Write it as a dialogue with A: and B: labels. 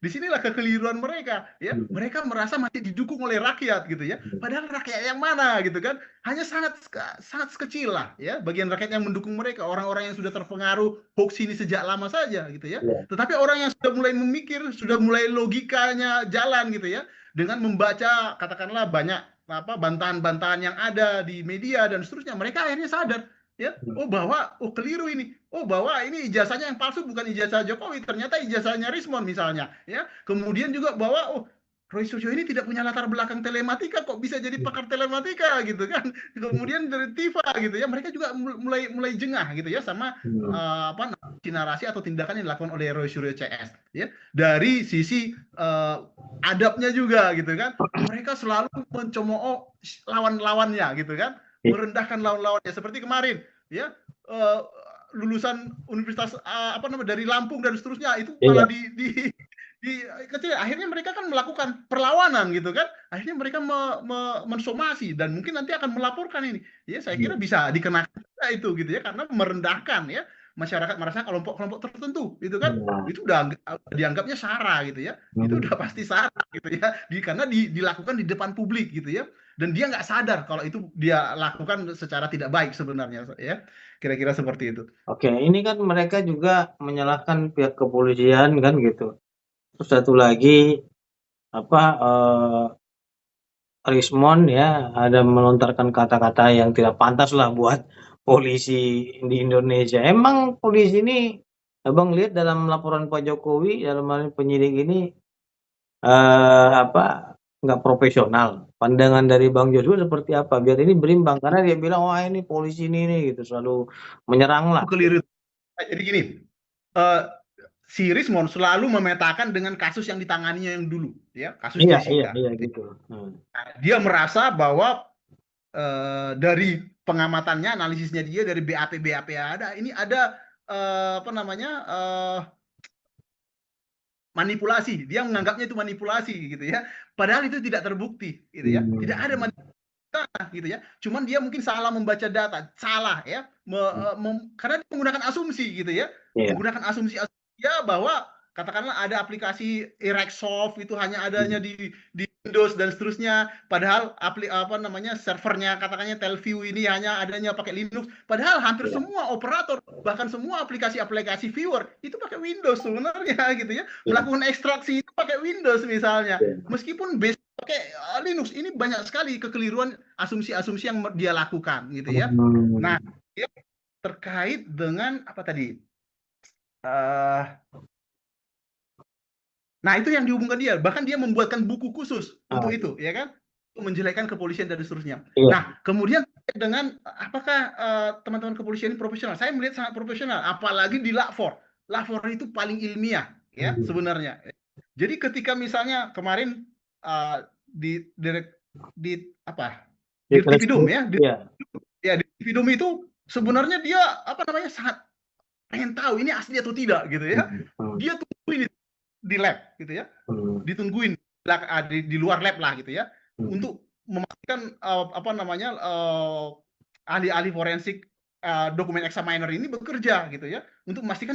A: Disinilah kekeliruan mereka, ya.
B: Hmm.
A: Mereka merasa masih didukung oleh rakyat, gitu ya. Padahal rakyat yang mana, gitu kan? Hanya sangat sekecil lah, ya, bagian rakyat yang mendukung mereka, orang-orang yang sudah terpengaruh hoax ini sejak lama saja, gitu ya.
B: Iya.
A: Tetapi orang yang sudah mulai memikir, sudah mulai logikanya jalan, gitu ya, dengan membaca katakanlah banyak apa bantahan-bantahan yang ada di media dan seterusnya, mereka akhirnya sadar, ya,
B: Hmm.
A: oh bahwa oh keliru ini, oh bahwa ini ijazahnya yang palsu bukan ijazah Jokowi, ternyata ijazahnya Rismon misalnya, ya. Kemudian juga bahwa oh Roy Suryo ini tidak punya latar belakang telematika, kok bisa jadi pakar telematika, gitu kan. Kemudian dari Tifa, gitu ya, mereka juga mulai mulai jengah, gitu ya, sama
B: Hmm.
A: apa narasi atau tindakan yang dilakukan oleh Roy Suryo CS, ya. Dari sisi adabnya juga, gitu kan, mereka selalu mencemooh lawan-lawannya, gitu kan, merendahkan lawan-lawannya seperti kemarin, ya, lulusan universitas apa namanya dari Lampung dan seterusnya itu malah
B: Iya.
A: di kecil, akhirnya mereka kan melakukan perlawanan, gitu kan, akhirnya mereka mensomasi dan mungkin nanti akan melaporkan ini, ya. Saya kira bisa dikenakan itu, gitu ya, karena merendahkan, ya, masyarakat merasa kelompok-kelompok tertentu, itu kan,
B: Iya.
A: itu udah dianggapnya sara, gitu ya, itu
B: Hmm.
A: udah pasti sara, gitu ya, karena dilakukan di depan publik, gitu ya, dan dia nggak sadar kalau itu dia lakukan secara tidak baik sebenarnya, ya, kira-kira seperti itu.
B: Oke, ini kan mereka juga menyalahkan pihak kepolisian kan gitu. Terus satu lagi apa Rismon ya ada melontarkan kata-kata yang tidak pantas lah buat polisi di Indonesia. Emang polisi ini Abang lihat dalam laporan Pak Jokowi dalam hal ini penyidik ini apa nggak profesional. Pandangan dari Bang Joshua seperti apa? Biar ini berimbang karena dia bilang wah ini polisi ini nih gitu selalu menyerang lah.
A: Itu keliru. Jadi gini, eh, si Rismon selalu memetakan dengan kasus yang ditanganinya yang dulu, ya, kasus
B: Iya, iya,
A: Jessica.
B: iya gitu. Hmm.
A: Nah, dia merasa bahwa dari pengamatannya, analisisnya dia dari BAP ada, ini ada apa namanya manipulasi. Dia menganggapnya itu manipulasi, gitu ya. Padahal itu tidak terbukti, gitu ya. Tidak ada
B: Hmm.
A: manipulasi, gitu ya. Cuman dia mungkin salah membaca data, salah, ya, karena dia menggunakan asumsi, gitu ya,
B: Iya.
A: menggunakan asumsi ya bahwa katakanlah ada aplikasi Ereksoft itu hanya adanya di Windows dan seterusnya, padahal apa namanya servernya katakannya Telview ini hanya adanya pakai Linux, padahal hampir
B: Iya.
A: semua operator bahkan semua aplikasi-aplikasi viewer itu pakai Windows sebenarnya, gitu ya,
B: Iya.
A: melakukan ekstraksi itu pakai Windows misalnya,
B: Iya.
A: meskipun base pakai Linux. Ini banyak sekali kekeliruan asumsi-asumsi yang dia lakukan, gitu ya. Nah,
B: Hmm.
A: dia terkait dengan apa tadi? Uh, nah, itu yang dihubungkan dia. Bahkan dia membuatkan buku khusus
B: Ah,
A: untuk itu, ya kan? Untuk menjelekkan kepolisian dan seterusnya.
B: iya.
A: Nah, kemudian dengan apakah teman-teman kepolisian ini profesional? Saya melihat sangat profesional, apalagi di Lapor. Lapor itu paling ilmiah, ya,
B: Hmm.
A: sebenarnya. Jadi ketika misalnya kemarin di apa?
B: Di
A: Di Tipidum,
B: Facebook,
A: ya,
B: iya.
A: ya di Tipidum itu sebenarnya dia apa namanya sangat pengen tahu ini asli atau tidak, gitu ya.
B: Hmm. Hmm.
A: Dia tungguin di lab, gitu ya,
B: Hmm.
A: ditungguin di luar lab lah, gitu ya,
B: Hmm.
A: untuk memastikan apa namanya ahli-ahli forensik dokumen examiner ini bekerja, gitu ya, untuk memastikan